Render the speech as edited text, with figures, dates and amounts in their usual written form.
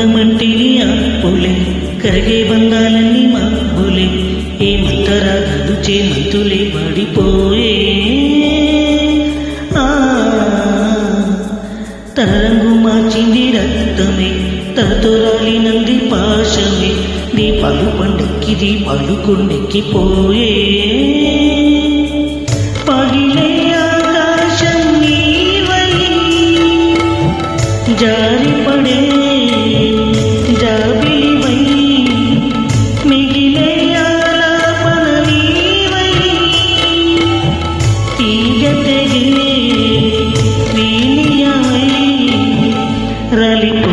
అందమంటిని ఆపులే కరిగే బంధాలన్నీ మాపులే ఏమంతరా గదుచే మంతులే పడిపోయే తన రంగు మార్చింది రక్తమే తనతో రాలినంది పాశమే దీపాలు పండెక్కి దీపాలు కొండెక్కిపోయే పగిలే ఆకాశం నీవై జారిపడే జాబిలివై మిగిలే ఆలాపన నీవై తీగ తెగే వీణియమై రలిపో